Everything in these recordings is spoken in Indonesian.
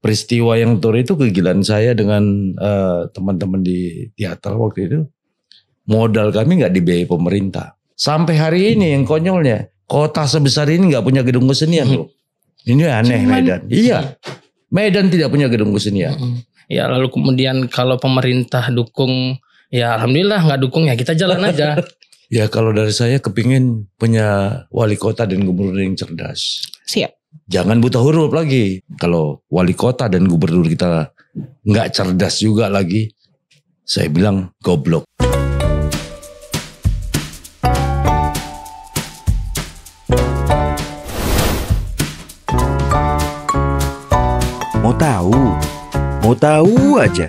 peristiwa yang tur itu kegilaan saya dengan teman-teman di teater waktu itu. Modal kami nggak dibiayai pemerintah. Sampai hari ini yang konyolnya, kota sebesar ini nggak punya gedung kesenian loh. Ini aneh Medan. Iya, Medan tidak punya gedung kesenian. Ya lalu kemudian kalau pemerintah dukung, ya alhamdulillah, nggak dukung ya kita jalan aja. Ya kalau dari saya kepingin punya wali kota dan gubernur yang cerdas. Siap. Jangan buta huruf lagi. Kalau wali kota dan gubernur kita nggak cerdas juga lagi, saya bilang goblok. Mau tahu aja.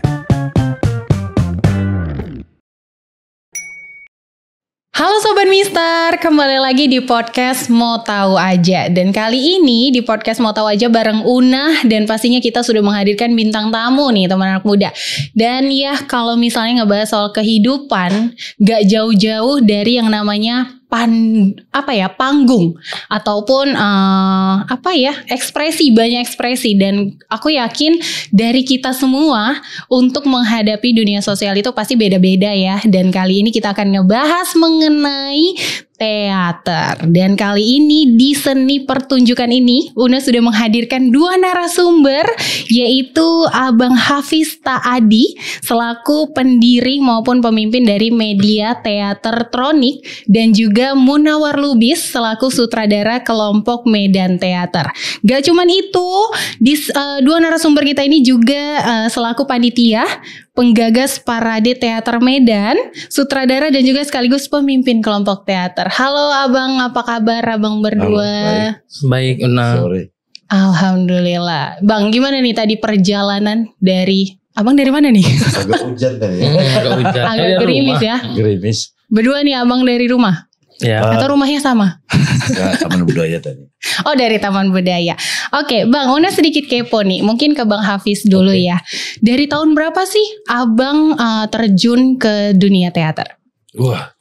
Halo Sobat Mister, kembali lagi di podcast Mau Tahu Aja. Dan kali ini di podcast Mau Tahu Aja bareng Una. Dan pastinya kita sudah menghadirkan bintang tamu nih, teman anak muda. Dan ya kalau misalnya ngebahas soal kehidupan, gak jauh-jauh dari yang namanya panggung ataupun ekspresi, banyak ekspresi. Dan aku yakin dari kita semua untuk menghadapi dunia sosial itu pasti beda-beda ya. Dan kali ini kita akan ngebahas mengenai teater. Dan kali ini di seni pertunjukan ini Una sudah menghadirkan dua narasumber, yaitu Abang Hafiz Taadi selaku pendiri maupun pemimpin dari Media Teater Tronik, dan juga Munawar Lubis selaku sutradara kelompok Medan Teater. Gak cuman itu, dua narasumber kita ini juga selaku panitia penggagas Parade Teater Medan, sutradara dan juga sekaligus pemimpin kelompok teater. Halo Abang, apa kabar Abang berdua? Halo, baik Una. Sorry. Alhamdulillah. Bang, gimana nih tadi perjalanan dari Abang dari mana nih? Agak hujan tadi. Agak hujan. Agak gerimis ya. Gerimis. Berdua nih Abang dari rumah? Ya. Atau rumahnya sama? Ya, Taman Budaya tadi. Oh, dari Taman Budaya. Oke, Bang, Una sedikit kepo nih. Mungkin ke Bang Hafiz dulu ya. Dari tahun berapa sih Abang terjun ke dunia teater? Wah,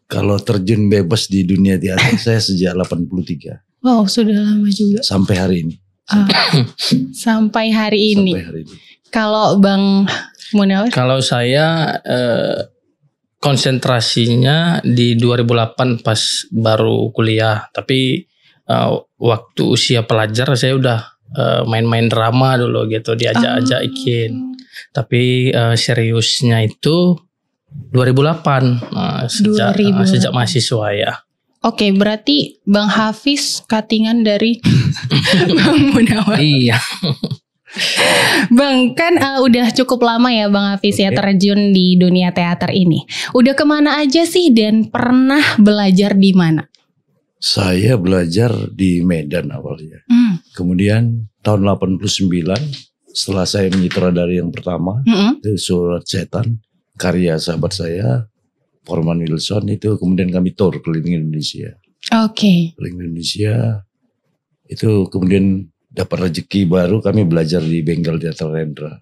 kalau terjun bebas di dunia teater saya sejak 83. Wow, sudah lama juga. Sampai hari ini. Sampai hari ini. Sampai hari ini. Kalau Bang Munawar? Kalau saya konsentrasinya di 2008 pas baru kuliah. Tapi waktu usia pelajar saya udah main-main drama dulu gitu, diajak-ajakin. Tapi seriusnya itu 2008 sejak mahasiswa ya. Oke, berarti Bang Hafiz cuttingan dari Bang Munawar. Iya. Bang, kan udah cukup lama ya Bang Hafiz ya terjun di dunia teater ini. Udah kemana aja sih dan pernah belajar di mana? Saya belajar di Medan awalnya. Kemudian tahun 89 setelah saya menyutradari yang pertama, itu Surat Setan, karya sahabat saya Forman Wilson, itu kemudian kami tour keliling Indonesia. Oke. Keliling Indonesia itu kemudian dapat rezeki baru, kami belajar di Bengal Teater Rendra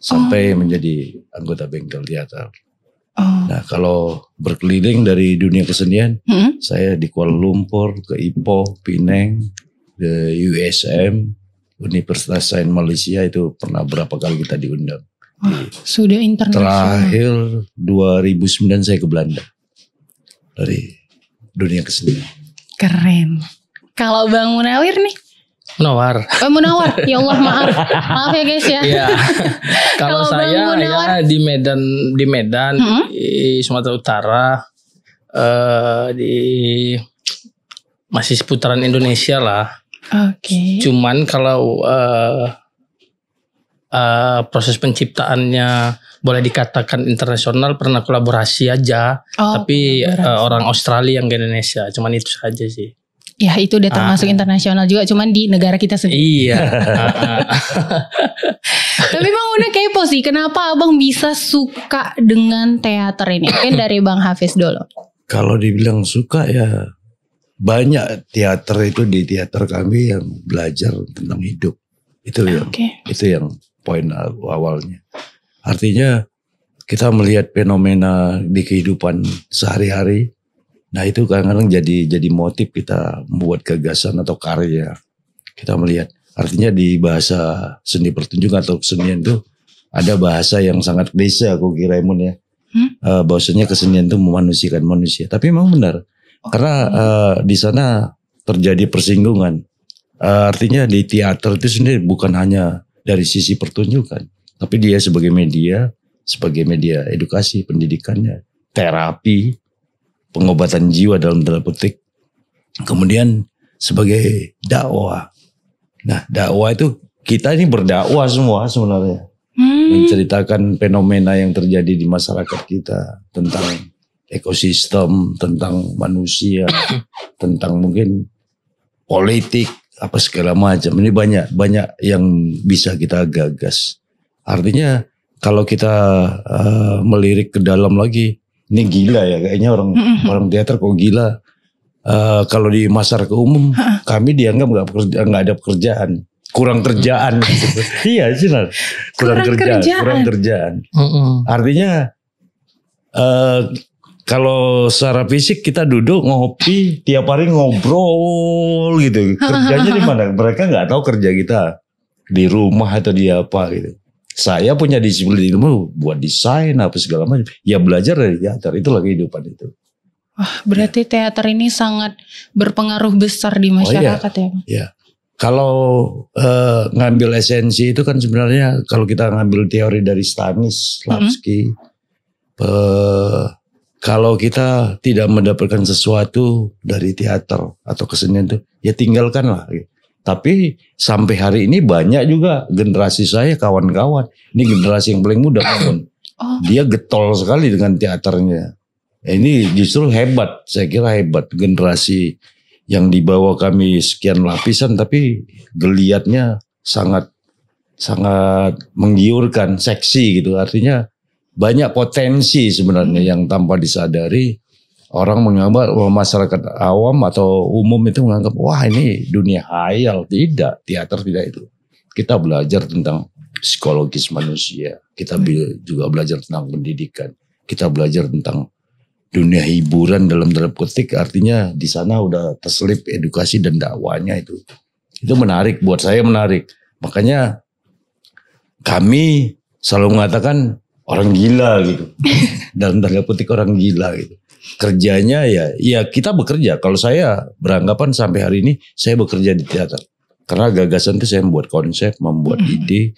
sampai menjadi anggota Bengal Teater. Nah, kalau berkeliling dari dunia kesenian, saya di Kuala Lumpur, ke Ipoh, Penang, ke USM, Universitas Sains Malaysia, itu pernah berapa kali kita diundang. Sudah internasional. Terakhir 2009 saya ke Belanda dari dunia kesenian. Keren. Kalau Bang Munawir nih? Munawar. Munawar, ya Allah maaf ya guys ya. Iya. Kalau saya ya di Medan di Sumatera Utara, di masih seputaran Indonesia lah. Oke. Cuman kalau proses penciptaannya boleh dikatakan internasional, pernah kolaborasi aja. Tapi orang Australia yang ke Indonesia, cuman itu saja sih. Ya itu udah termasuk internasional juga, cuman di negara kita sendiri. Iya. Tapi Bang Una kepo sih, kenapa Abang bisa suka dengan teater ini? Mungkin dari Bang Hafiz dulu. Kalau dibilang suka ya, banyak teater itu di teater kami yang belajar tentang hidup. Itu yang poin awalnya. Artinya kita melihat fenomena di kehidupan sehari-hari. Nah itu kadang-kadang jadi motif kita membuat gagasan atau karya. Kita melihat Artinya di bahasa seni pertunjukan atau kesenian itu ada bahasa yang sangat klise aku kira Emun ya. Bahwasanya kesenian itu memanusiakan manusia. Tapi memang benar. Karena di sana terjadi persinggungan. Artinya di teater itu sendiri bukan hanya dari sisi pertunjukan, tapi dia sebagai media edukasi, pendidikannya, terapi, pengobatan jiwa dalam tanda petik, kemudian sebagai dakwah. Nah, dakwah itu kita ini berdakwah semua sebenarnya, menceritakan fenomena yang terjadi di masyarakat kita tentang ekosistem, tentang manusia, tentang mungkin politik, apa segala macam. Ini banyak yang bisa kita gagas. Artinya kalau kita melirik ke dalam lagi, ini gila ya kayaknya orang teater kok gila. Kalau di masyarakat umum kami dianggap nggak ada pekerjaan, kurang kerjaan. Iya sih, kurang kerjaan. Artinya kalau secara fisik kita duduk ngopi tiap hari ngobrol gitu. Kerjanya di mana? Mereka nggak tahu kerja kita di rumah atau di apa gitu. Saya punya disiplin ilmu buat desain apa segala macam. Ya belajar dari teater, itulah kehidupan itu. Wah, berarti teater ini sangat berpengaruh besar di masyarakat ya. Iya. Kalau ngambil esensi itu kan sebenarnya kalau kita ngambil teori dari Stanislavski, kalau kita tidak mendapatkan sesuatu dari teater atau kesenian itu, ya tinggalkanlah. Tapi sampai hari ini banyak juga generasi saya, kawan-kawan. Ini generasi yang paling muda, dia getol sekali dengan teaternya. Ini justru hebat, saya kira hebat. Generasi yang dibawa kami sekian lapisan, tapi geliatnya sangat menggiurkan, seksi gitu. Artinya banyak potensi sebenarnya yang tanpa disadari orang menganggap masyarakat awam atau umum itu menganggap wah ini dunia hayal. Tidak, teater tidak itu. Kita belajar tentang psikologis manusia, kita juga belajar tentang pendidikan, kita belajar tentang dunia hiburan dalam tanda petik. Artinya di sana udah terselip edukasi dan dakwahnya itu menarik, buat saya menarik. Makanya kami selalu mengatakan orang gila gitu. Dalam tanda petik orang gila gitu. Kerjanya ya kita bekerja. Kalau saya beranggapan sampai hari ini saya bekerja di teater. Karena gagasan itu saya membuat konsep, membuat ide,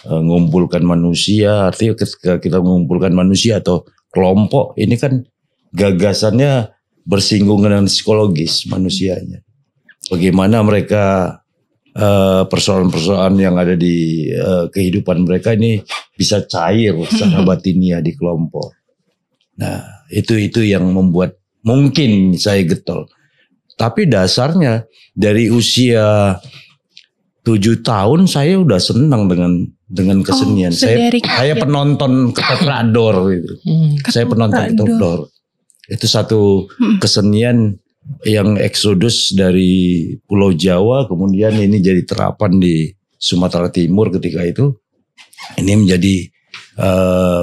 mengumpulkan manusia. Artinya ketika kita mengumpulkan manusia atau kelompok, ini kan gagasannya bersinggungan dengan psikologis manusianya. Bagaimana mereka persoalan-persoalan yang ada di kehidupan mereka ini bisa cair secara batiniah di kelompok. Nah, itu yang membuat mungkin saya getol. Tapi dasarnya dari usia 7 tahun saya udah senang dengan kesenian. Saya penonton ketoprak-dor gitu. Saya penonton ketoprak-dor. Itu satu kesenian yang eksodus dari Pulau Jawa, kemudian ini jadi terapan di Sumatera Timur ketika itu. Ini menjadi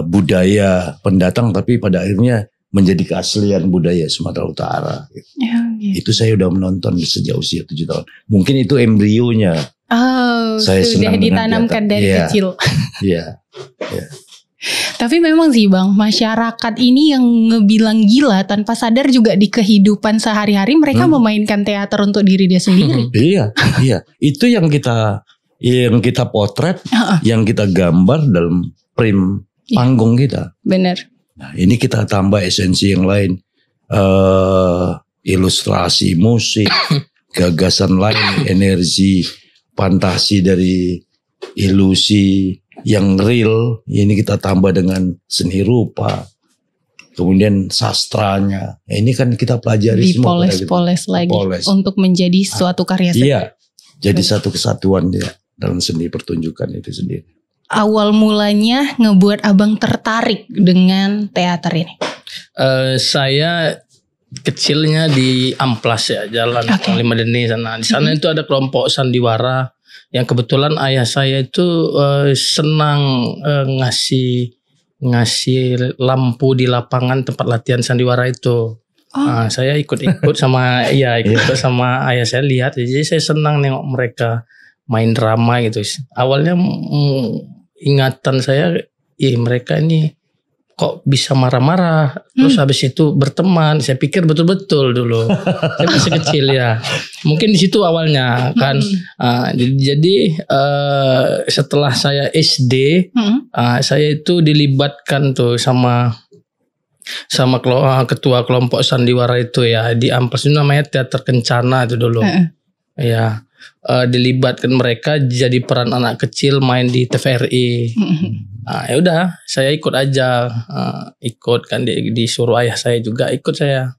budaya pendatang, tapi pada akhirnya menjadi keaslian budaya Sumatera Utara. Itu saya udah menonton sejak usia 7 tahun. Mungkin itu embrionya. Saya sudah ditanamkan dari kecil. Iya. Tapi memang sih Bang, masyarakat ini yang ngebilang gila tanpa sadar juga di kehidupan sehari-hari mereka memainkan teater untuk diri dia sendiri. Iya. Itu yang kita potret, yang kita gambar dalam frame panggung kita. Benar. Nah, ini kita tambah esensi yang lain, ilustrasi, musik, gagasan lain, energi, fantasi dari ilusi yang real. Ini kita tambah dengan seni rupa, kemudian sastranya. Ini kan kita pelajari semua. Dipoles-poles lagi untuk menjadi suatu karya seni. Iya, jadi satu kesatuan ya dalam seni pertunjukan itu sendiri. Awal mulanya ngebuat abang tertarik dengan teater ini? Saya kecilnya di Amplas ya, Jalan Lima Deni sana. Di sana itu ada kelompok sandiwara yang kebetulan ayah saya itu senang ngasih lampu di lapangan tempat latihan sandiwara itu. Nah, saya ikut sama sama ayah saya lihat, jadi saya senang nengok mereka main drama gitu. Awalnya ingatan saya, mereka ini kok bisa marah-marah, terus habis itu berteman. Saya pikir betul-betul dulu. Saya masih kecil ya. Mungkin di situ awalnya kan. Jadi setelah saya SD, saya itu dilibatkan tuh sama ketua kelompok sandiwara itu ya di Amplas, itu namanya Teater Kencana itu dulu. Ya, dilibatkan mereka jadi peran anak kecil main di TVRI. Ya udah, saya ikut aja, ikut kan disuruh ayah saya juga ikut saya.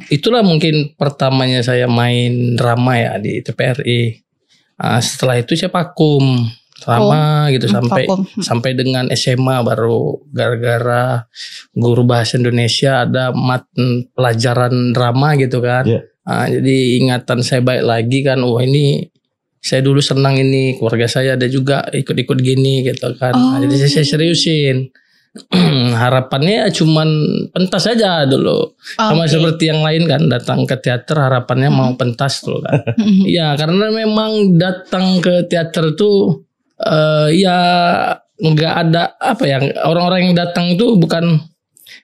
Itulah mungkin pertamanya saya main drama ya di TVRI. Setelah itu saya vakum lama gitu sampai dengan SMA, baru gara-gara guru bahasa Indonesia ada pelajaran drama gitu kan. Jadi ingatan saya baik lagi kan, ini saya dulu senang ini, keluarga saya ada juga ikut-ikut gini gitu kan. Jadi saya seriusin. Harapannya cuman pentas saja dulu. Sama seperti yang lain kan, datang ke teater harapannya mau pentas dulu kan. Iya, karena memang datang ke teater tuh ya nggak ada orang-orang yang datang itu bukan,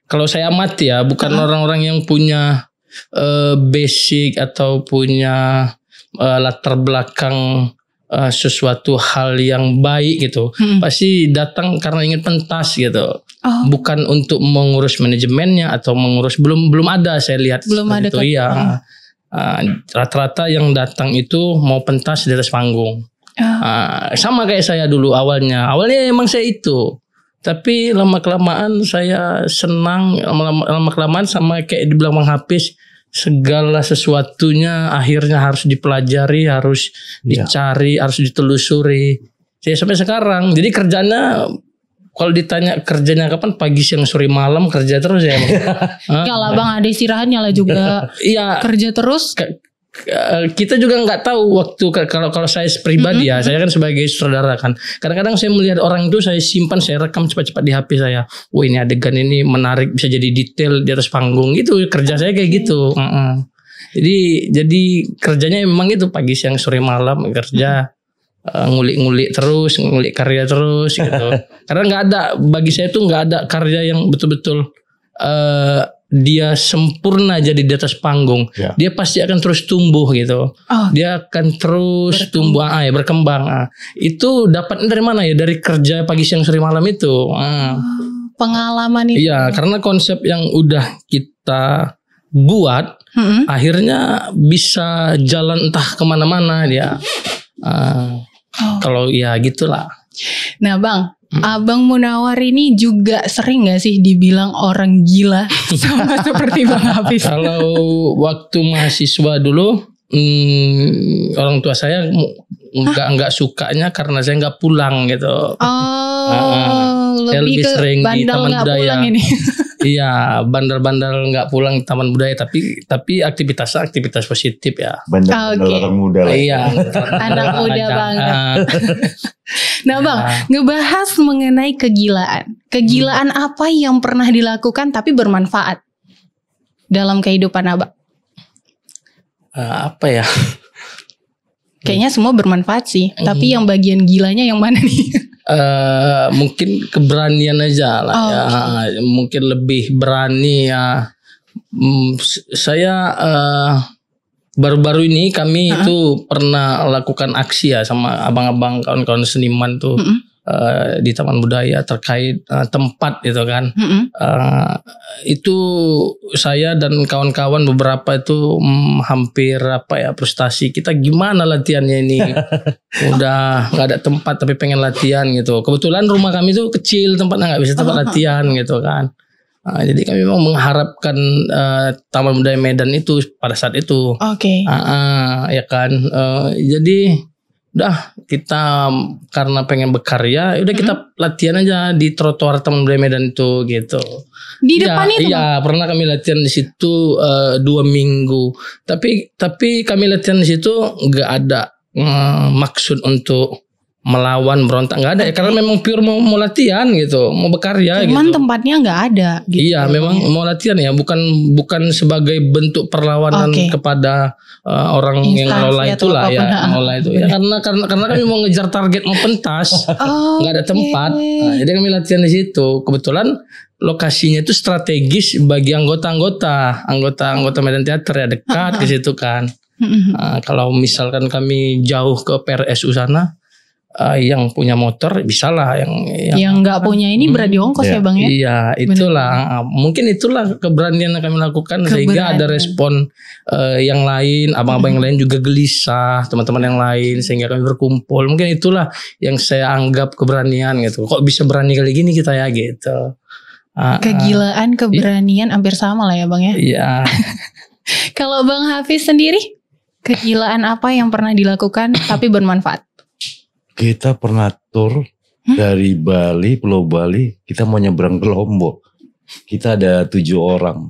kalau saya amati ya, bukan orang-orang yang punya basic atau punya latar belakang sesuatu hal yang baik gitu. Pasti datang karena ingin pentas gitu. Bukan untuk mengurus manajemennya atau mengurus, belum ada saya lihat. Belum ada itu ya. Rata-rata yang datang itu mau pentas di atas panggung. Sama kayak saya dulu awalnya emang saya itu. Tapi lama-kelamaan saya senang, lama-kelamaan sama kayak dibilang Bang Hafiz, segala sesuatunya akhirnya harus dipelajari, harus dicari, harus ditelusuri. Saya sampai sekarang. Jadi kerjanya, kalau ditanya kerjanya kapan, pagi siang sore malam kerja terus ya. Yalah Bang, ada istirahatnya lah juga. Iya. Kerja terus. Kita juga nggak tahu waktu, kalau saya pribadi ya, saya kan sebagai sutradara kan, kadang-kadang saya melihat orang itu saya simpan, saya rekam cepat-cepat di HP saya. Ini adegan ini menarik, bisa jadi detail di atas panggung gitu. Kerja saya kayak gitu. Jadi kerjanya memang itu pagi siang sore malam kerja, ngulik-ngulik terus, ngulik karya terus gitu. Karena nggak ada, bagi saya tuh nggak ada karya yang betul-betul dia sempurna jadi di atas panggung. Dia pasti akan terus tumbuh gitu. Dia akan terus berkembang. Itu dapatnya dari mana ya? Dari kerja pagi siang sore malam itu. Pengalaman itu. Iya, karena konsep yang udah kita buat akhirnya bisa jalan entah kemana-mana dia. Kalau ya gitulah. Nah Bang, Abang Munawar ini juga sering gak sih dibilang orang gila sama seperti Bang Hafiz? Kalau waktu mahasiswa dulu, orang tua saya nggak sukanya karena saya nggak pulang gitu. Saya lebih sering di Taman Budaya. Iya, bandel-bandel nggak pulang di Taman Budaya, tapi aktivitasnya aktivitas positif ya. Bandel-bandel orang muda lah. Iya, anak muda banget. Nah Bang, ngebahas mengenai kegilaan. Kegilaan apa yang pernah dilakukan tapi bermanfaat dalam kehidupan Abang? Apa ya? Kayaknya semua bermanfaat sih. Tapi yang bagian gilanya yang mana nih? Mungkin keberanian aja lah ya. Mungkin lebih berani ya. Saya baru-baru ini kami itu pernah lakukan aksi ya sama abang-abang kawan-kawan seniman tuh di Taman Budaya terkait tempat gitu kan. Itu saya dan kawan-kawan beberapa itu hampir frustasi. Kita gimana latihannya ini? Udah nggak ada tempat tapi pengen latihan gitu. Kebetulan rumah kami itu kecil, tempatnya nggak bisa tempat latihan gitu kan. Jadi kami memang mengharapkan Taman Budaya Medan itu pada saat itu. Ya kan. Jadi udah kita karena pengen berkarya, udah kita latihan aja di trotoar Taman Budaya Medan itu gitu. Di depan itu? Iya, pernah kami latihan di situ 2 minggu. Tapi kami latihan di situ nggak ada maksud untuk melawan, berontak, nggak ada ya, karena memang pure mau latihan gitu, mau berkarya. Cuman gitu. tempatnya nggak ada. Gitu. Iya, memang mau latihan ya, bukan sebagai bentuk perlawanan kepada orang yang ngelola itulah ya, ngelola itu. Ya karena kami mau ngejar target, mau pentas, nggak ada tempat. Nah, jadi kami latihan di situ. Kebetulan lokasinya itu strategis bagi anggota Medan Teater ya, dekat ke situ kan. Kalau misalkan kami jauh ke PRSU sana, yang punya motor bisalah, yang nggak punya ini berat di ongkos ya Bang ya. Iya, itulah mungkin itulah keberanian yang kami lakukan sehingga ada respon yang lain, abang-abang yang lain juga gelisah, teman-teman yang lain, sehingga kami berkumpul. Mungkin itulah yang saya anggap keberanian gitu. Kok bisa berani kali gini kita ya gitu. Kegilaan, keberanian hampir sama lah ya Bang ya. Iya. Kalau Bang Hafiz sendiri, kegilaan apa yang pernah dilakukan tapi bermanfaat? Kita pernah tur dari Bali, Pulau Bali, kita mau nyebrang ke Lombok. Kita ada 7 orang.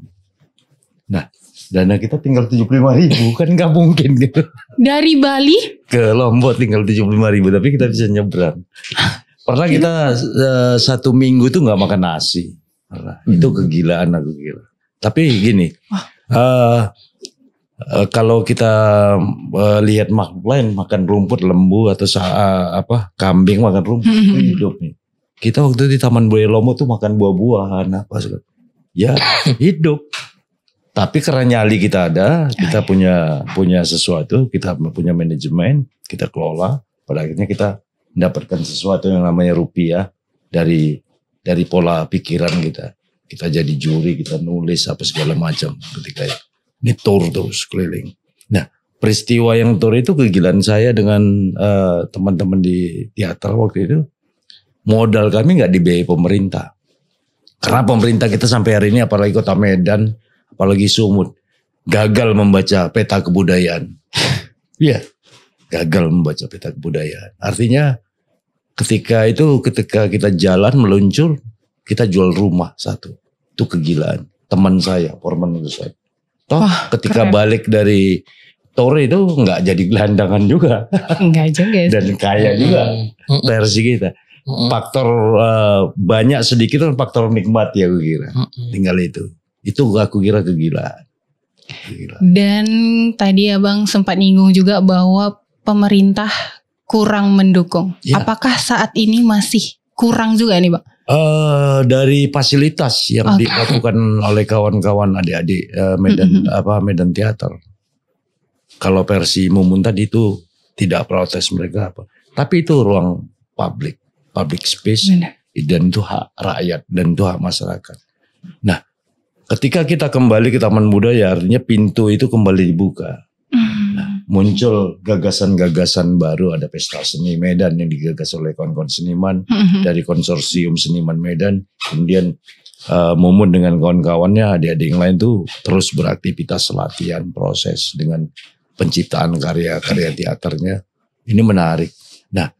Nah, dana kita tinggal 75.000, kan nggak mungkin gitu. Dari Bali ke Lombok tinggal 75.000, tapi kita bisa nyebrang. Pernah kita 1 minggu tuh nggak makan nasi. Itu kegilaan aku kira. Tapi gini, kalau kita lihat makhluk lain makan rumput, lembu atau kambing makan rumput, itu hidup nih. Kita waktu di Taman Budaya Lombok tuh makan buah-buahan apa segala. Ya hidup. Tapi karena nyali kita ada, kita punya sesuatu, kita punya manajemen, kita kelola. Pada akhirnya kita mendapatkan sesuatu yang namanya rupiah dari pola pikiran kita. Kita jadi juri, kita nulis apa segala macam ketika itu. Ini tour terus keliling. Nah, peristiwa yang tour itu kegilaan saya dengan teman-teman di teater waktu itu. Modal kami nggak dibiayai pemerintah. Karena pemerintah kita sampai hari ini, apalagi Kota Medan, apalagi Sumut, gagal membaca peta kebudayaan. Iya, gagal membaca peta kebudayaan. Artinya ketika kita jalan meluncur, kita jual rumah satu. Itu kegilaan. Teman saya, foreman itu saya. Toh ketika balik dari tour itu nggak jadi gelandangan juga. Enggak juga. Dan kaya juga versi kita. Faktor banyak sedikit kan faktor nikmat ya aku kira. Tinggal itu. Itu aku kira kegilaan. Dan tadi Abang sempat nyinggung juga bahwa pemerintah kurang mendukung. Ya. Apakah saat ini masih kurang juga nih Bang? Dari fasilitas yang dilakukan oleh kawan-kawan adik-adik Medan Teater. Kalau versi Mumun tadi itu tidak protes mereka apa. Tapi itu ruang public space. Benar. Dan itu hak rakyat dan itu hak masyarakat. Nah, ketika kita kembali ke Taman Budaya, artinya pintu itu kembali dibuka. Nah, muncul gagasan-gagasan baru, ada pesta seni Medan yang digagas oleh kawan-kawan seniman dari konsorsium seniman Medan. Kemudian Mumun dengan kawan-kawannya, adik-adik yang lain tuh terus beraktivitas latihan, proses dengan penciptaan karya-karya teaternya. Ini menarik. Nah,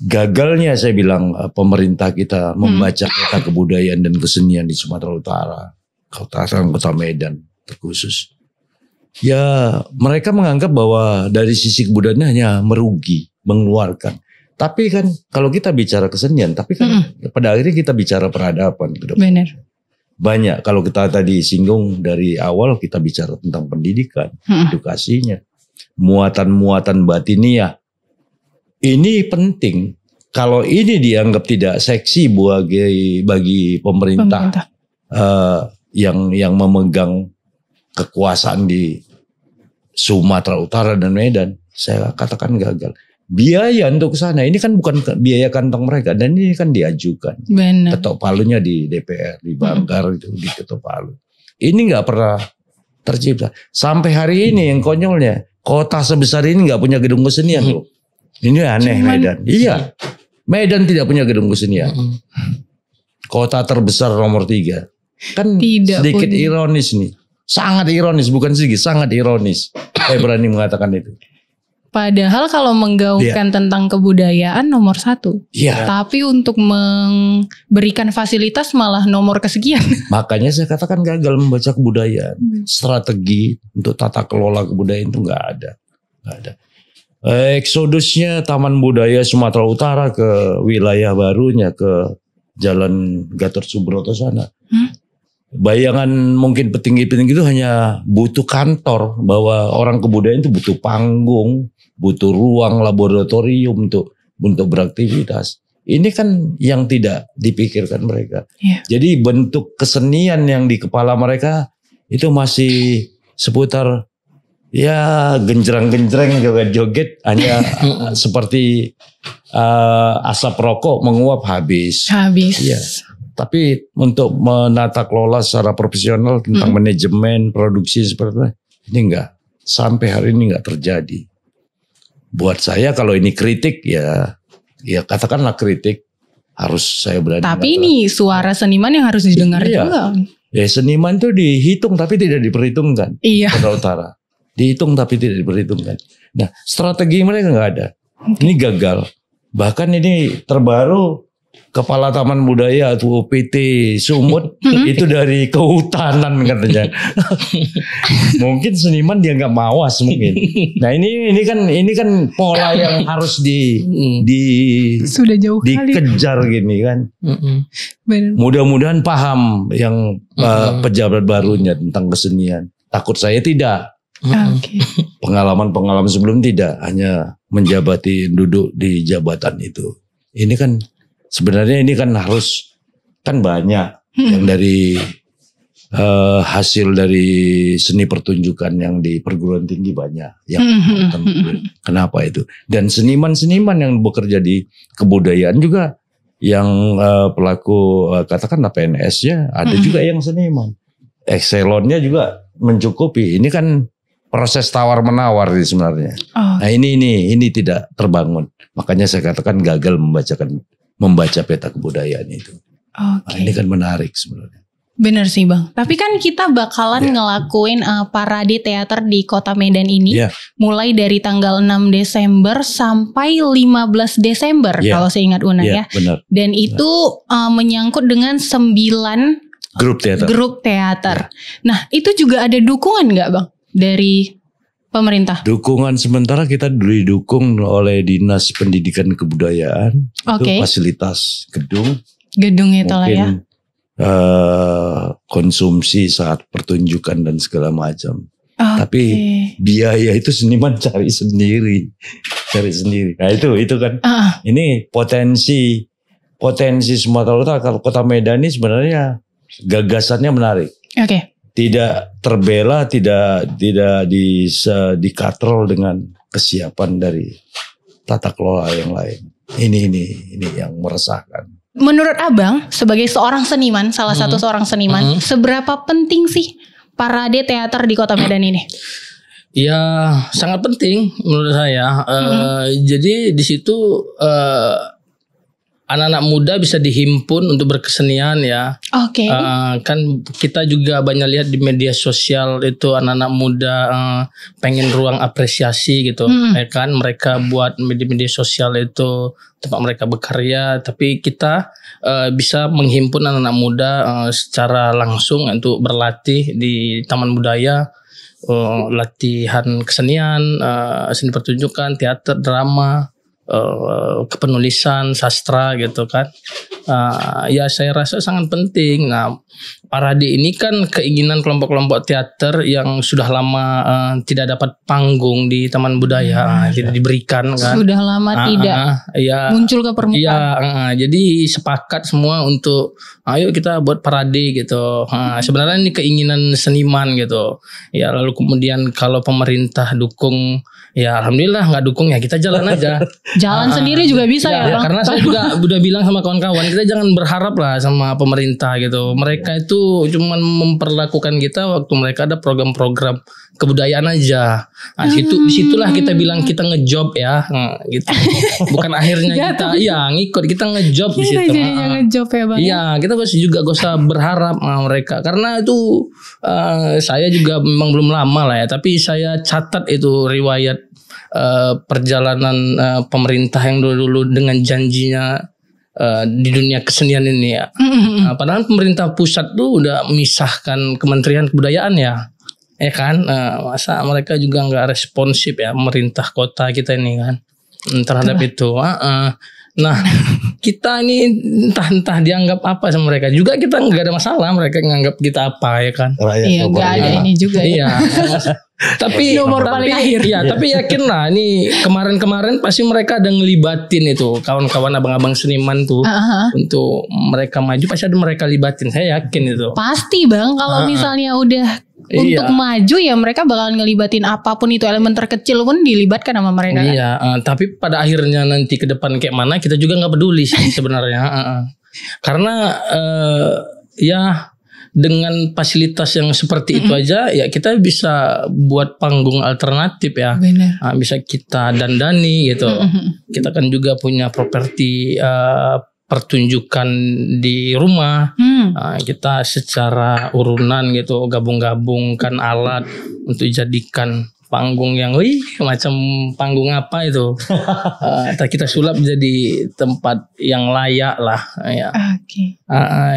gagalnya saya bilang pemerintah kita membaca peta kebudayaan dan kesenian di Sumatera Utara, Kota Medan terkhusus. Ya mereka menganggap bahwa dari sisi kebudayaan hanya merugi, mengeluarkan. Tapi kan kalau kita bicara kesenian, tapi kan pada akhirnya kita bicara peradaban. Benar. Banyak kalau kita tadi singgung dari awal kita bicara tentang pendidikan, edukasinya, muatan-muatan batiniah. Ini penting. Kalau ini dianggap tidak seksi bagi pemerintah. Yang memegang kekuasaan di Sumatera Utara dan Medan, saya katakan gagal. Biaya untuk sana ini kan bukan biaya kantong mereka, dan ini kan diajukan. Benar. Ketok palunya di DPR, di Banggar itu di ketok palu. Ini nggak pernah tercipta sampai hari ini. Yang konyolnya kota sebesar ini nggak punya gedung kesenian loh. Ini aneh. Medan. Iya, Medan tidak punya gedung kesenian. Kota terbesar nomor 3. Kan tidak sedikit punya. Ironis nih. Sangat ironis, bukan sedikit, sangat ironis. Saya berani mengatakan itu. Padahal kalau menggaungkan tentang kebudayaan nomor 1. Iya. Tapi untuk memberikan fasilitas malah nomor kesekian. Makanya saya katakan gagal membaca kebudayaan. Strategi untuk tata kelola kebudayaan itu nggak ada. Eksodusnya Taman Budaya Sumatera Utara ke wilayah barunya, ke Jalan Gatot Subroto sana. Bayangan mungkin petinggi-petinggi itu hanya butuh kantor, bahwa orang kebudayaan itu butuh panggung, butuh ruang laboratorium untuk beraktivitas. Ini kan yang tidak dipikirkan mereka. Jadi bentuk kesenian yang di kepala mereka itu masih seputar ya genjreng-genjreng, joget-joget, hanya seperti asap rokok menguap habis. Ya. Tapi untuk menata kelola secara profesional tentang manajemen produksi seperti itu, ini enggak, sampai hari ini enggak terjadi. Buat saya kalau ini kritik ya katakanlah kritik, harus saya berani. Tapi ini suara seniman yang harus didengar juga. Ya seniman itu dihitung tapi tidak diperhitungkan. Sumatera Utara dihitung tapi tidak diperhitungkan. Nah strategi mereka nggak ada. Ini gagal. Bahkan ini terbaru Kepala Taman Budaya atau PT Sumut itu dari kehutanan katanya. Mungkin seniman dia nggak mawas mungkin. Nah ini kan pola yang harus sudah jauh dikejar kali. Gini kan. Mudah-mudahan paham yang pejabat barunya tentang kesenian. Takut saya tidak. Pengalaman sebelum tidak, hanya menjabati, duduk di jabatan itu. Ini kan sebenarnya ini kan harus, kan banyak yang dari hasil dari seni pertunjukan yang di perguruan tinggi banyak yang kenapa itu, dan seniman-seniman yang bekerja di kebudayaan juga yang pelaku katakanlah PNS ya ada juga yang seniman, ekselonnya juga mencukupi. Ini kan proses tawar menawar sebenarnya. Nah ini tidak terbangun, makanya saya katakan gagal membaca peta kebudayaan itu. Nah, ini kan menarik sebenarnya. Bener sih Bang. Tapi kan kita bakalan ngelakuin parade teater di Kota Medan ini mulai dari tanggal 6 Desember sampai 15 Desember kalau saya ingat Una ya. Benar. Dan itu menyangkut dengan 9 grup teater. Nah itu juga ada dukungan nggak Bang dari pemerintah? Dukungan sementara kita didukung oleh Dinas Pendidikan Kebudayaan, itu fasilitas gedung itu lah ya. Konsumsi saat pertunjukan dan segala macam. Tapi biaya itu seniman cari sendiri. Nah itu kan. Ini potensi Sumatera Utara. Kalau Kota Medan ini sebenarnya gagasannya menarik. Tidak terbela, tidak dikatrol dengan kesiapan dari tata kelola yang lain. Ini yang meresahkan. Menurut Abang sebagai seorang seniman, salah satu seorang seniman, seberapa penting sih parade teater di Kota Medan ini? Ya sangat penting menurut saya. Jadi di situ anak-anak muda bisa dihimpun untuk berkesenian ya. Kan kita juga banyak lihat di media sosial itu anak-anak muda pengen ruang apresiasi gitu. Ya kan mereka buat media sosial itu tempat mereka berkarya, tapi kita bisa menghimpun anak-anak muda secara langsung untuk berlatih di Taman Budaya, latihan kesenian, seni pertunjukan, teater, drama, kepenulisan, sastra gitu kan. Ya saya rasa sangat penting. Nah parade ini kan keinginan kelompok-kelompok teater yang sudah lama tidak dapat panggung di Taman Budaya, tidak diberikan kan. Sudah lama tidak muncul ke permukaan. Jadi sepakat semua untuk ayo kita buat parade gitu. Sebenarnya ini keinginan seniman gitu. Ya lalu kemudian kalau pemerintah dukung, ya alhamdulillah, nggak dukung ya kita jalan aja. Jalan sendiri juga bisa ya Bang. Karena saya juga udah bilang sama kawan-kawan, kita jangan berharap lah sama pemerintah gitu. Mereka itu cuma memperlakukan kita waktu mereka ada program-program kebudayaan aja. Nah, disitulah kita bilang kita ngejob ya, gitu. Bukan akhirnya kita ngikut, kita ngejob di situ. Ngejob ya Bang. Iya, kita juga gak usah berharap mereka, karena itu saya juga memang belum lama lah ya, tapi saya catat itu riwayat perjalanan pemerintah yang dulu dengan janjinya di dunia kesenian ini ya. Padahal pemerintah pusat tuh udah memisahkan Kementerian Kebudayaan ya. ya kan, masa mereka juga nggak responsif ya pemerintah kota kita ini kan terhadap itu. Nah kita ini entah dianggap apa sama mereka juga, kita nggak ada masalah mereka nganggap kita apa ya kan. Iya, nggak ada ini juga ya. Iya. Tapi nomor paling akhir. Iya, tapi yakin lah ini kemarin pasti mereka ada ngelibatin itu kawan-kawan abang-abang seniman tuh untuk mereka maju, pasti ada mereka libatin. Saya yakin itu. Pasti Bang, kalau misalnya udah untuk maju ya mereka bakalan ngelibatin apapun itu, elemen terkecil pun dilibatkan sama mereka. Iya, tapi pada akhirnya nanti ke depan kayak mana kita juga nggak peduli sih sebenarnya. Karena ya dengan fasilitas yang seperti itu aja ya kita bisa buat panggung alternatif ya. Bisa kita dandani gitu. Kita kan juga punya properti pertunjukan di rumah. Kita secara urunan gitu gabung-gabungkan alat untuk jadikan panggung yang macam panggung apa itu. Kita sulap jadi tempat yang layak lah ya. Oke.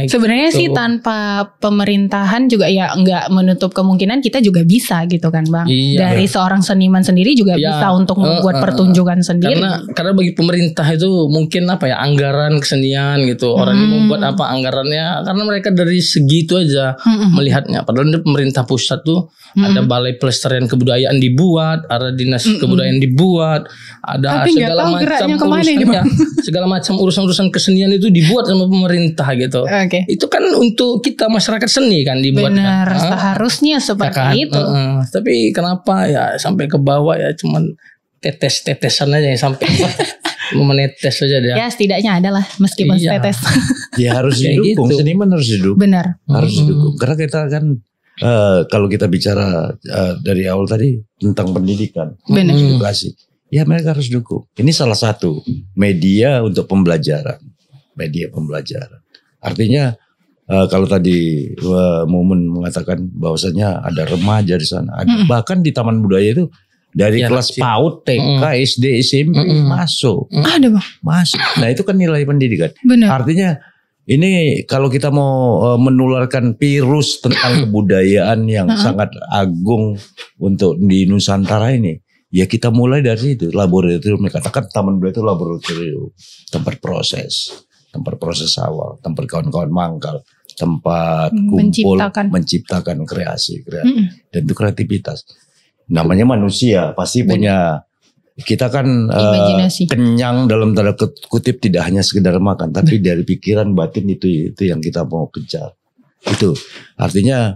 Sebenarnya sih tanpa pemerintahan juga ya nggak menutup kemungkinan kita juga bisa gitu kan Bang. Dari seorang seniman sendiri juga bisa untuk membuat pertunjukan sendiri. Karena bagi pemerintah itu mungkin apa ya, anggaran kesenian gitu. Orang ini membuat apa anggarannya, karena mereka dari segitu aja melihatnya. Padahal pemerintah pusat tuh ada balai pelestarian kebudayaan dibuat, ada dinas kebudayaan dibuat, ada segala macam urusannya, segala macam urusan-urusan kesenian itu dibuat sama pemerintah gitu. Itu kan untuk kita masyarakat seni kan dibuat. Benar, seharusnya seperti itu. Tapi kenapa ya sampai ke bawah ya cuman tetes-tetesan aja yang sampai menetes saja dia. Ya setidaknya ada lah meskipun tetes. Ya harus didukung, gitu. Seniman harus didukung. Benar. Harus didukung karena kita kan kalau kita bicara dari awal tadi tentang pendidikan, edukasi, ya mereka harus dukung. Ini salah satu media untuk pembelajaran, Artinya kalau tadi Mumun mengatakan bahwasanya ada remaja di sana, ada bahkan di Taman Budaya itu dari kelas PAUD, TK, SD, SMP masuk. Ada Bang. Masuk. Nah itu kan nilai pendidikan. Benar. Artinya ini kalau kita mau menularkan virus tentang kebudayaan yang sangat agung untuk di Nusantara ini, ya kita mulai dari itu, laboratorium. Katakan Taman Budaya itu laboratorium, tempat proses awal, tempat kawan-kawan mangkal, tempat kumpul, menciptakan kreasi, dan itu kreativitas. Namanya manusia pasti punya. Kita kan kenyang dalam tanda kutip tidak hanya sekedar makan, tapi dari pikiran batin itu yang kita mau kejar. Itu artinya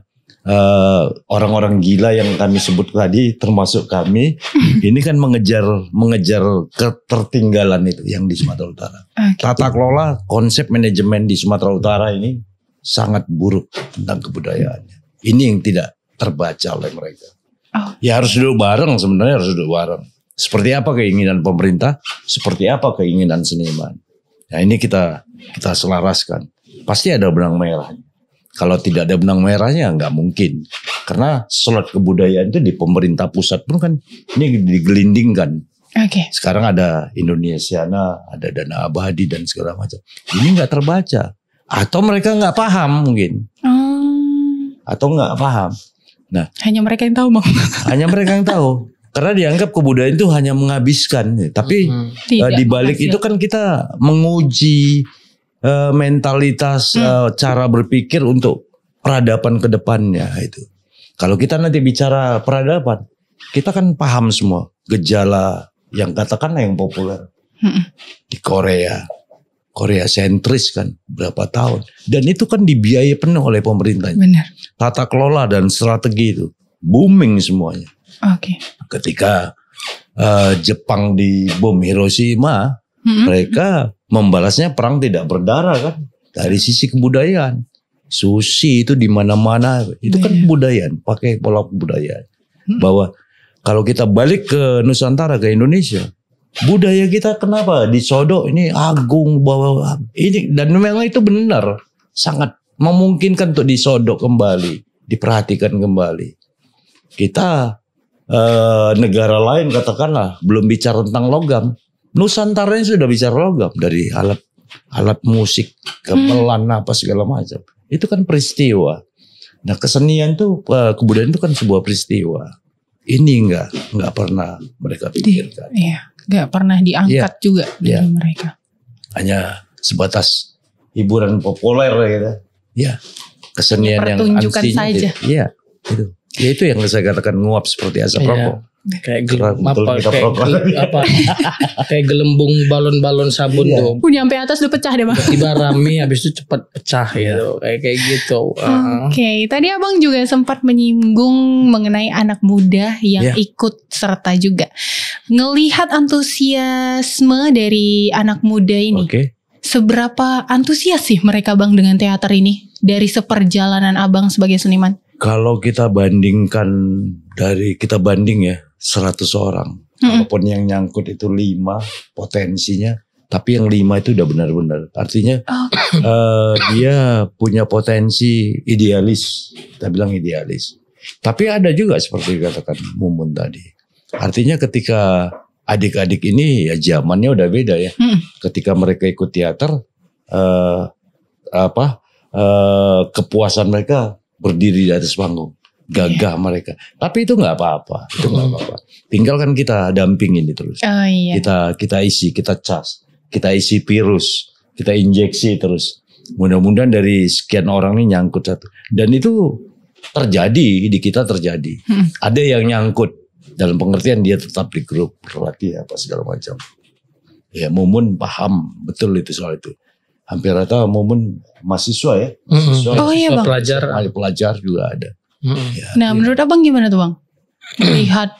orang-orang gila yang kami sebut tadi, termasuk kami, ini kan mengejar ketertinggalan itu yang di Sumatera Utara. Tata kelola konsep manajemen di Sumatera Utara ini sangat buruk tentang kebudayaannya. Ini yang tidak terbaca oleh mereka. Ya harus duduk bareng, sebenarnya harus duduk bareng. Seperti apa keinginan pemerintah, seperti apa keinginan seniman. Nah ini kita selaraskan. Pasti ada benang merahnya. Kalau tidak ada benang merahnya nggak mungkin. Karena slot kebudayaan itu di pemerintah pusat pun kan ini digelindingkan. Sekarang ada Indonesiana, ada Dana Abadi dan segala macam. Ini nggak terbaca. Atau mereka nggak paham mungkin. Atau nggak paham. Nah, hanya mereka yang tahu Bang. Hanya mereka yang tahu. Karena dianggap kebudayaan itu hanya menghabiskan, tapi di balik itu kan kita menguji mentalitas, cara berpikir untuk peradaban ke depannya itu. Kalau kita nanti bicara peradaban, kita kan paham semua gejala yang katakanlah yang populer di Korea sentris kan berapa tahun, dan itu kan dibiayai penuh oleh pemerintah. Benar. Tata kelola dan strategi itu booming semuanya. Ketika Jepang di bom Hiroshima, mereka membalasnya perang tidak berdarah kan, dari sisi kebudayaan. Sushi itu di mana-mana, itu kan kebudayaan, pakai pola kebudayaan. Bahwa kalau kita balik ke Nusantara, ke Indonesia, budaya kita kenapa disodok ini agung bahwa ini, dan memang itu benar, sangat memungkinkan untuk disodok kembali, diperhatikan kembali. Kita negara lain katakanlah belum bicara tentang logam, Nusantara ini sudah bicara logam, dari alat musik, gamelan apa segala macam. Itu kan peristiwa. Nah kesenian tuh, kebudayaan itu kan sebuah peristiwa. Ini nggak pernah mereka pikirkan. Iya, nggak pernah diangkat juga dari mereka. Hanya sebatas hiburan populer gitu. Ya, kesenian yang pertunjukan saja. Iya, itu. Ya itu yang saya katakan nguap seperti asap rokok. Kayak kayak gelembung balon-balon sabun tuh. Nyampe atas udah pecah deh Bang. Tiba rame habis itu cepat pecah gitu. Kayak gitu. Oke, tadi Abang juga sempat menyinggung mengenai anak muda yang ikut serta juga. Ngelihat antusiasme dari anak muda ini. Seberapa antusias sih mereka Bang dengan teater ini dari seperjalanan Abang sebagai seniman? Kalau kita banding ya 100 orang. Walaupun yang nyangkut itu 5 potensinya. Tapi yang 5 itu udah benar-benar. Artinya dia punya potensi idealis. Kita bilang idealis. Tapi ada juga seperti dikatakan Mumun tadi. Artinya ketika adik-adik ini ya zamannya udah beda ya. Ketika mereka ikut teater. Kepuasan mereka berdiri di atas panggung. Gagah mereka. Tapi itu nggak apa-apa. Tinggal kan kita dampingin terus. Kita isi, kita cas, kita isi virus, kita injeksi terus. Mudah-mudahan dari sekian orang ini nyangkut satu. Dan itu terjadi di kita terjadi. Ada yang nyangkut dalam pengertian dia tetap di grup berlatih apa segala macam. Ya Mumun paham betul itu soal itu. Hampir rata Mumun mahasiswa ya. Bang. Pelajar juga ada. Ya, nah menurut Abang gimana tuh Bang? Melihat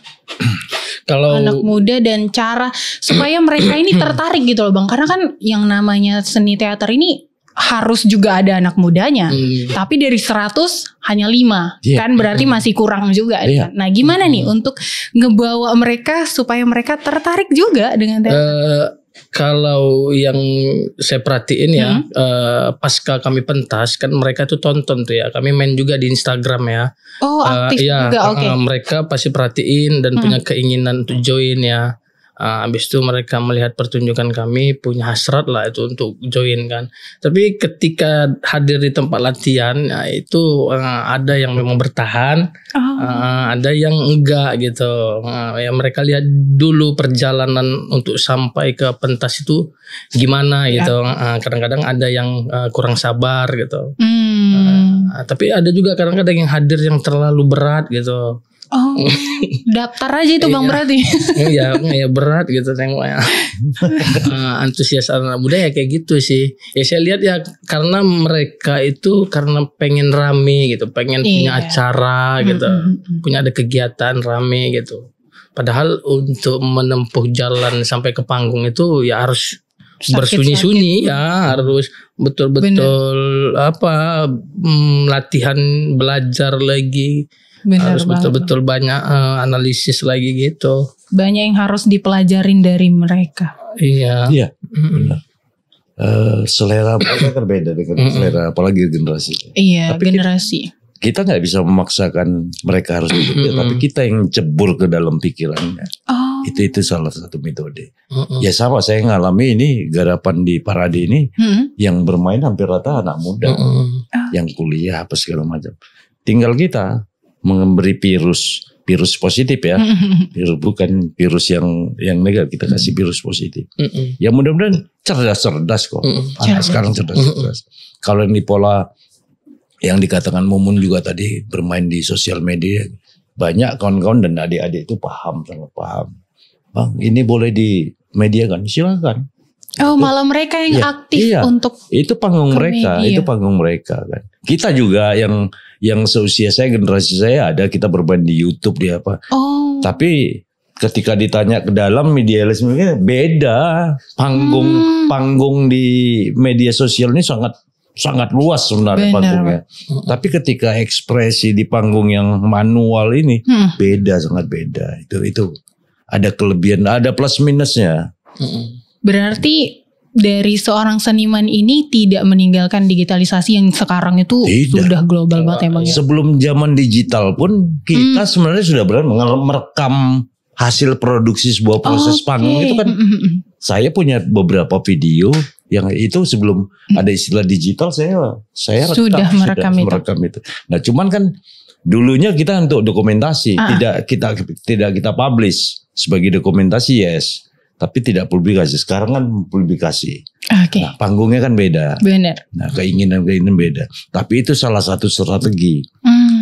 kalau anak muda dan cara supaya mereka ini tertarik gitu loh Bang. Karena kan yang namanya seni teater ini harus juga ada anak mudanya. Tapi dari 100 hanya 5. Kan berarti masih kurang juga. Nah gimana nih untuk ngebawa mereka supaya mereka tertarik juga dengan teater? Kalau yang saya perhatiin ya, pasca kami pentas kan mereka tuh tonton tuh ya. Kami main juga di Instagram ya. Oh aktif juga, oke. Mereka pasti perhatiin dan punya keinginan untuk join ya. Habis itu mereka melihat pertunjukan kami punya hasrat lah itu untuk join kan. Tapi ketika hadir di tempat latihan itu ada yang memang bertahan, ada yang enggak gitu. Ya mereka lihat dulu perjalanan untuk sampai ke pentas itu gimana gitu. Kadang-kadang ada yang kurang sabar gitu. Tapi ada juga kadang-kadang yang hadir yang terlalu berat gitu. Daftar aja itu Bang berarti. Iya berat gitu tengoknya. Antusias anak muda ya kayak gitu sih. Ya saya lihat ya karena mereka itu karena pengen rame gitu, pengen punya acara gitu, punya ada kegiatan rame gitu. Padahal untuk menempuh jalan sampai ke panggung itu ya harus bersunyi-sunyi ya, harus betul-betul latihan belajar lagi. Harus betul-betul banyak analisis lagi gitu. Banyak yang harus dipelajarin dari mereka. Iya. Benar. Selera mereka berbeda dengan selera apalagi generasi. Iya, tapi generasi. Kita nggak bisa memaksakan mereka harus begitu, tapi kita yang cebur ke dalam pikirannya. Itu salah satu metode. Ya sama saya ngalami ini garapan di Parade ini yang bermain hampir rata anak muda, yang kuliah apa segala macam. Tinggal kita memberi virus positif ya, bukan virus yang negatif, kita kasih virus positif. Ya mudah-mudahan cerdas kok. Anak sekarang cerdas. Kalau ini pola yang dikatakan Mumun juga tadi bermain di sosial media, banyak kawan-kawan dan adik-adik itu sangat paham. Bang, ini boleh di media kan? Silakan. Malah mereka yang aktif untuk itu panggung mereka, itu panggung mereka kan. Kita juga yang seusia saya, generasi saya ada, kita bermain di YouTube di apa. Tapi ketika ditanya ke dalam idealismenya beda. Panggung di media sosial ini sangat luas sebenarnya panggungnya. Tapi ketika ekspresi di panggung yang manual ini sangat beda. Itu ada kelebihan, ada plus minusnya. Berarti dari seorang seniman ini tidak meninggalkan digitalisasi yang sekarang itu sudah global banget emang ya. Sebelum zaman digital pun kita sebenarnya sudah berani merekam hasil produksi sebuah proses panggung itu kan. Saya punya beberapa video Yang itu sebelum ada istilah digital saya Sudah merekam itu. Nah, cuman kan dulunya kita untuk dokumentasi, tidak kita publish sebagai dokumentasi, yes, tapi tidak publikasi. Sekarang kan publikasi. Nah, panggungnya kan beda. Benar. Nah, keinginan beda. Tapi itu salah satu strategi.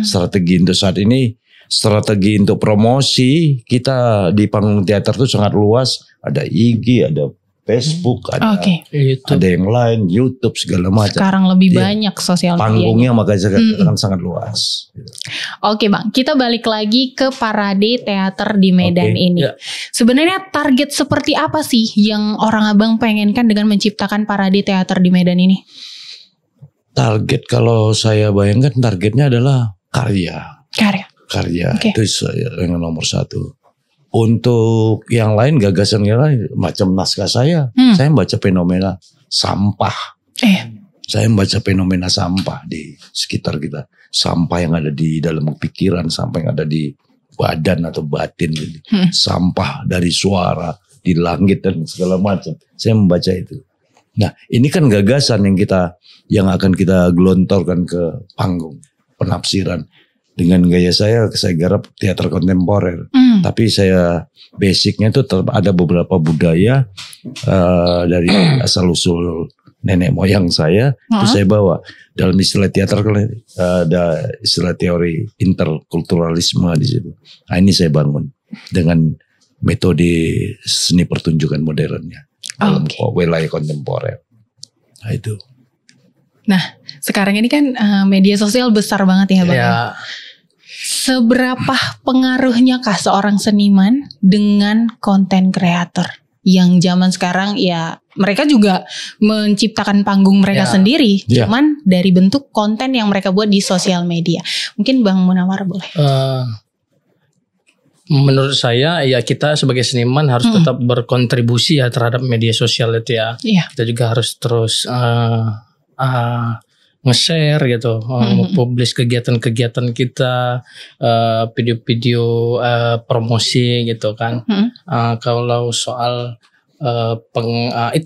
Strategi untuk saat ini, strategi untuk promosi kita di panggung teater itu sangat luas. Ada IG, ada Facebook, ada yang lain, YouTube segala macam. Sekarang lebih banyak sosial media. Panggungnya makanya kan sangat luas. Oke Bang, kita balik lagi ke parade teater di Medan ini. Sebenarnya target seperti apa sih yang orang Abang pengenkan dengan menciptakan parade teater di Medan ini? Target kalau saya bayangkan targetnya adalah karya. Itu yang nomor satu. Untuk yang lain, gagasan yang lain, macam naskah saya membaca fenomena sampah. Saya membaca fenomena sampah di sekitar kita. Sampah yang ada di dalam pikiran, sampah yang ada di badan atau batin. Sampah dari suara, di langit dan segala macam. Saya membaca itu. Nah, ini kan gagasan yang akan kita gelontorkan ke panggung. Penafsiran. Dengan gaya saya garap teater kontemporer. Tapi saya basicnya itu ada beberapa budaya dari asal usul nenek moyang saya. Itu saya bawa dalam istilah teater, ada istilah teori interkulturalisme di situ. Nah, ini saya bangun dengan metode seni pertunjukan modernnya dalam wilayah kontemporer. Nah itu. Nah sekarang ini kan media sosial besar banget ya Bang. Seberapa pengaruhnya kah seorang seniman dengan konten kreator yang zaman sekarang ya mereka juga menciptakan panggung mereka sendiri, cuman dari bentuk konten yang mereka buat di sosial media. Mungkin Bang Munawar boleh. Menurut saya ya kita sebagai seniman harus tetap berkontribusi ya terhadap media sosial itu ya. Kita juga harus terus nge-share gitu, publish kegiatan-kegiatan kita, video-video promosi gitu kan. Kalau soal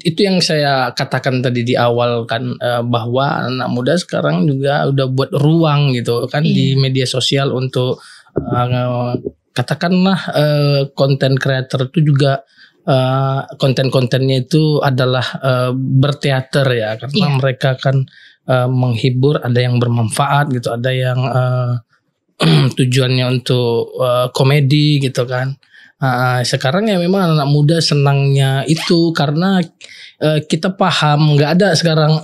itu yang saya katakan tadi di awal kan, bahwa anak muda sekarang juga udah buat ruang gitu kan di media sosial untuk katakanlah konten creator itu juga konten-kontennya itu adalah berteater ya, karena mereka kan menghibur, ada yang bermanfaat gitu, ada yang tujuannya untuk komedi gitu kan. Sekarang ya memang anak muda senangnya itu karena kita paham nggak ada sekarang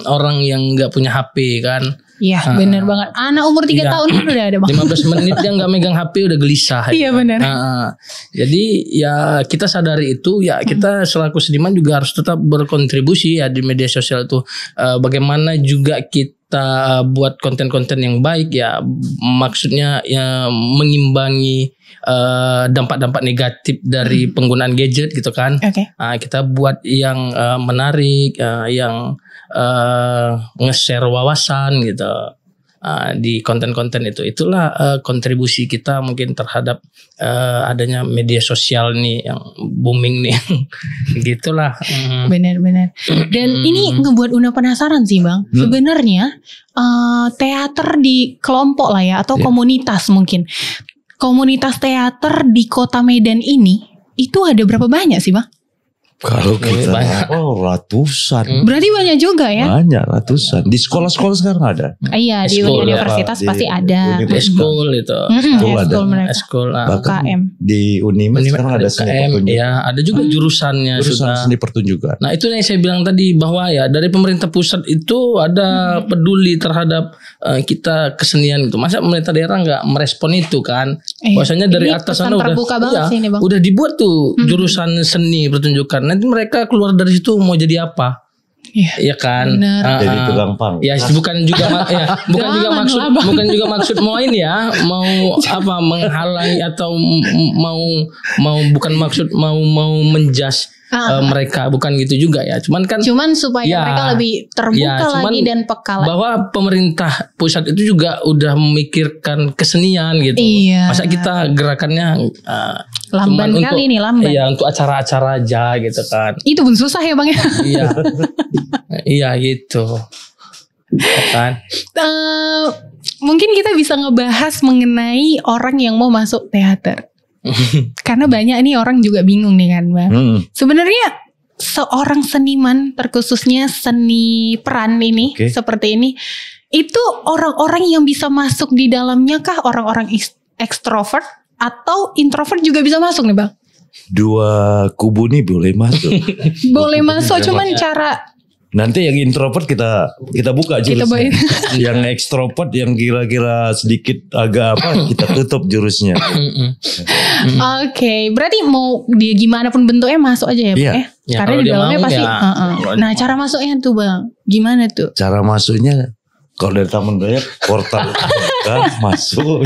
orang yang nggak punya HP kan. Iya benar banget. Anak umur 3 tahun kan udah ada Bang. 15 menit dia nggak megang HP udah gelisah. Iya benar. Jadi ya kita sadari itu ya, kita selaku seniman juga harus tetap berkontribusi ya di media sosial itu. Bagaimana juga kita buat konten-konten yang baik ya, maksudnya ya mengimbangi dampak-dampak negatif dari penggunaan gadget gitu kan. Kita buat yang menarik, yang nge-share wawasan gitu di konten-konten itu. Itulah kontribusi kita mungkin terhadap adanya media sosial nih yang booming nih. Gitulah. Benar-benar. Dan ini ngebuat Una penasaran sih Bang. Sebenarnya teater di kelompok lah ya, atau komunitas mungkin. Komunitas teater di Kota Medan ini itu ada berapa banyak sih Bang? Kalau kita ratusan. Berarti banyak juga ya? Banyak, ratusan. Di sekolah-sekolah sekarang ada. Iya, di universitas pasti ada. Eskul itu. Eskul UKM. Di Unimed sekarang ada seni pertunjukan. Ya, ada juga jurusannya. Jurusan seni pertunjukan. Nah, itu yang saya bilang tadi, bahwa ya dari pemerintah pusat itu ada peduli terhadap kita kesenian itu. Masa pemerintah daerah nggak merespon itu kan? Bahwasanya dari atas sana udah dibuat tuh jurusan seni pertunjukan. Nanti mereka keluar dari situ mau jadi apa? Iya kan? Jadi tukang pang. Ya bukan juga bukan juga maksud mau ini ya, mau apa menghalangi atau mau bukan maksud mau menjas mereka, bukan gitu juga ya. Cuman supaya ya, mereka lebih terbuka lagi dan peka lagi. Bahwa pemerintah pusat itu juga udah memikirkan kesenian gitu. Iya. Masa kita gerakannya lamban cuman kali untuk, nih, lamban. Iya, untuk acara-acara aja gitu kan. Itu pun susah ya Bang ya. Iya. Iya gitu. Kan. Mungkin kita bisa ngebahas mengenai orang yang mau masuk teater. Karena banyak nih orang juga bingung nih kan Bang. Sebenarnya seorang seniman, terkhususnya seni peran ini, seperti ini, itu orang-orang yang bisa masuk di dalamnya kah orang-orang ekstrovert atau introvert juga bisa masuk nih Bang? Dua kubu nih boleh masuk. Boleh masuk, cuman cara nanti yang introvert kita buka jurusnya. Yang ekstrovert yang kira-kira sedikit agak apa kita tutup jurusnya. Oke, berarti mau dia gimana pun bentuknya masuk aja ya Bang ya? Ya, karena di dalamnya pasti. ya. Nah, cara masuknya tuh Bang, gimana tuh? Cara masuknya kalau dari Taman Dayak portal kan masuk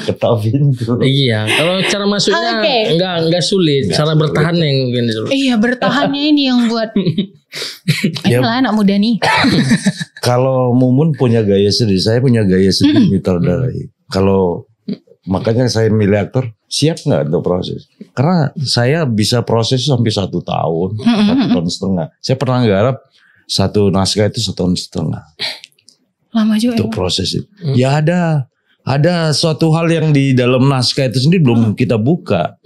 ketok pintu. Iya, kalau cara masuknya enggak sulit, cara bertahan yang gini dulu. Iya, bertahannya ini yang buat inilah anak muda nih. Kalau Mumun punya gaya sendiri, saya punya gaya sendiri nyutradarai. Kalau makanya saya milih aktor, siap nggak untuk proses? Karena saya bisa proses sampai 1 tahun, 1 tahun setengah. Saya pernah garap satu naskah itu 1 tahun setengah. Lama juga untuk proses itu. Ya ada suatu hal yang di dalam naskah itu sendiri belum kita buka.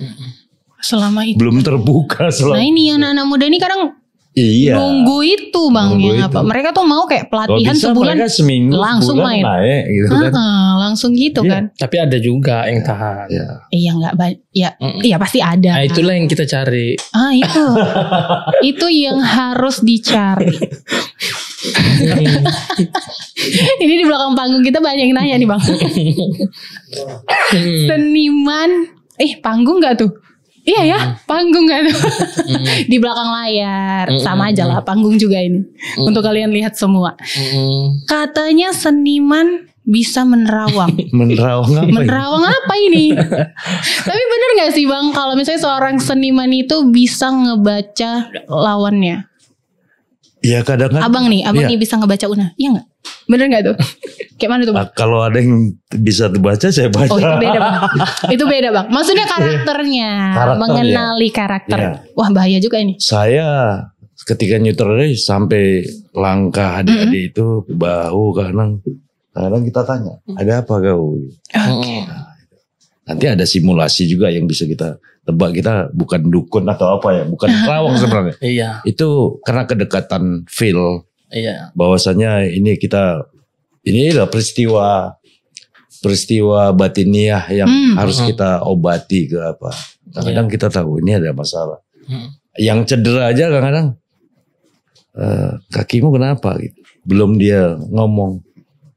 Selama itu. Belum terbuka selama. Nah ini anak-anak muda ini kadang nunggu itu Bang nunggu yang itu. apa? Mereka tuh mau kayak pelatihan bisa, sebulan seminggu, langsung main. Naik, gitu kan. Langsung gitu kan. Tapi ada juga yang tahan. Iya nggak banyak. Iya pasti ada. Nah itulah yang kita cari. Itu. Itu yang harus dicari. Ini di belakang panggung kita banyak yang nanya nih Bang. Seniman panggung gak tuh? Iya ya, panggung gak tuh? Di belakang layar. Sama aja lah, panggung juga ini. Untuk kalian lihat semua. Katanya seniman bisa menerawang. Menerawang apa ini? Tapi bener gak sih Bang, kalau misalnya seorang seniman itu bisa ngebaca lawannya? Ya kadang-kadang. Abang nih bisa ngebaca Una. Iya gak? Bener gak tuh? Kayak mana tuh Bang? Kalau ada yang bisa dibaca saya baca. Oh itu beda Bang. Itu beda Bang. Maksudnya karakternya. Mengenali karakter. Ya. Wah bahaya juga ini. Saya ketika nyutradarai sampai langkah adik-adik itu bahu kadang kita tanya. Ada apa kau? Nanti ada simulasi juga yang bisa kita tebak, kita bukan dukun atau apa ya, bukan nerawang sebenarnya. Iya. Itu karena kedekatan feel. Iya. Bahwasanya ini adalah peristiwa batiniah yang harus kita obati ke apa. Kadang-kadang kita tahu ini ada masalah. Yang cedera aja kadang-kadang kakimu kenapa gitu. Belum dia ngomong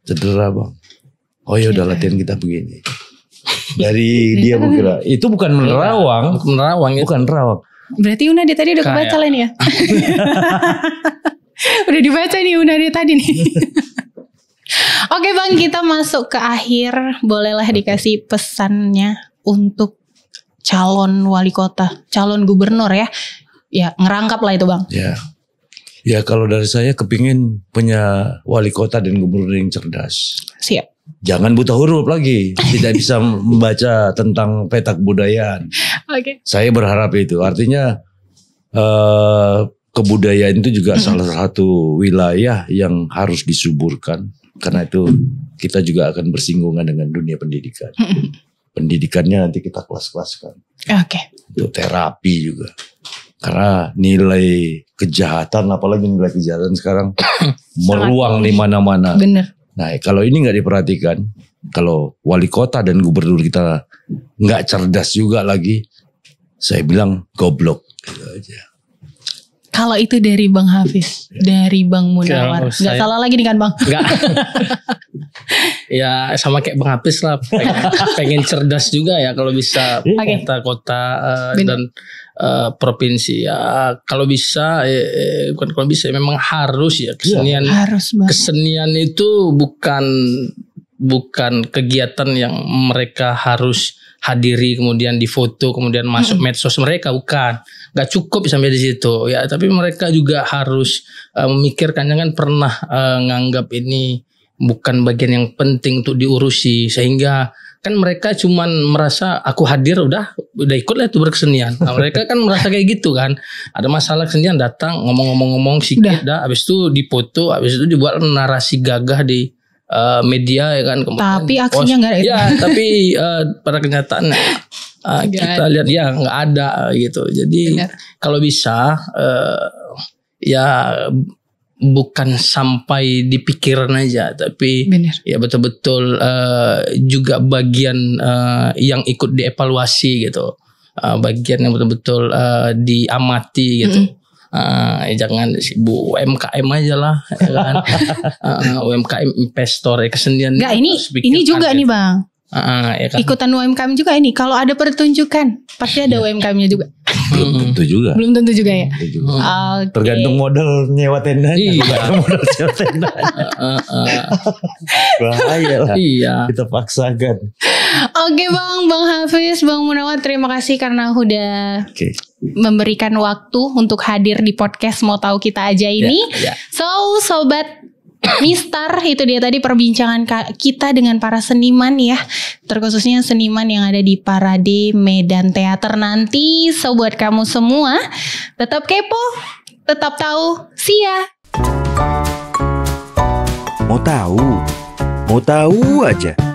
cedera Bang. Oh ya udah latihan kita begini. Dari dia mengira itu bukan menerawang, bukan nerawang. Berarti Una dia tadi udah kebaca lah nih ya. Udah dibaca nih Una dia tadi nih. Oke Bang, kita masuk ke akhir. Bolehlah dikasih pesannya untuk calon wali kota, calon gubernur ya. Ya ngerangkap lah itu Bang. Ya kalau dari saya kepingin punya wali kota dan gubernur yang cerdas. Siap. Jangan buta huruf lagi. Tidak bisa membaca tentang peta kebudayaan. Saya berharap itu. Artinya kebudayaan itu juga salah satu wilayah yang harus disuburkan. Karena itu kita juga akan bersinggungan dengan dunia pendidikan. Pendidikannya nanti kita kelas-kelaskan. Untuk terapi juga. Karena nilai kejahatan, apalagi nilai kejahatan sekarang meruang di mana-mana. Bener. Nah kalau ini nggak diperhatikan, kalau wali kota dan gubernur kita nggak cerdas juga lagi, saya bilang goblok gitu aja. Kalau itu dari Bang Hafiz, dari Bang Munawar, nggak salah lagi nih kan Bang? Nggak. Ya sama kayak Bang Hafiz lah, pengen cerdas juga ya kalau bisa kota-kota dan provinsi ya. Kalau bisa, bukan kalau bisa, memang harus ya kesenian. Harus kesenian itu bukan bukan kegiatan yang mereka harus hadiri kemudian difoto kemudian masuk medsos mereka, bukan, nggak cukup sampai di situ ya, tapi mereka juga harus memikirkan, jangan pernah nganggap ini bukan bagian yang penting untuk diurusi, sehingga kan mereka cuman merasa aku hadir udah ikutlah itu berkesenian. Nah, mereka kan merasa kayak gitu kan, ada masalah kesenian datang ngomong sedikit dah, habis itu dipoto, habis itu dibuat narasi gagah di media ya kan, tapi aksinya nggak ada. Ya, tapi pada kenyataannya kita lihat ya nggak ada gitu. Jadi kalau bisa ya bukan sampai di pikiran aja, tapi ya betul-betul juga bagian yang ikut dievaluasi gitu, bagian yang betul-betul diamati gitu. Jangan sibuk UMKM aja lah ya kan. UMKM investor kesenian. Enggak, ini juga nih Bang. Ya kan? Ikutan UMKM juga ini. Kalau ada pertunjukan pasti ada UMKM-nya juga. Belum tentu juga. Belum tentu juga ya. Okay. Tergantung modal nyewa tenda. Iya. Modal nyewa tenda. Bahaya lah. Iya. Kita paksakan. Oke Bang Hafiz, Bang Munawar, terima kasih karena udah memberikan waktu untuk hadir di podcast Mau Tahu Kita Aja ini. So sobat Mistar, itu dia tadi perbincangan kita dengan para seniman ya, terkhususnya seniman yang ada di Parade Medan Teater nanti. So buat kamu semua, tetap kepo, tetap tahu. See ya. Mau tahu aja.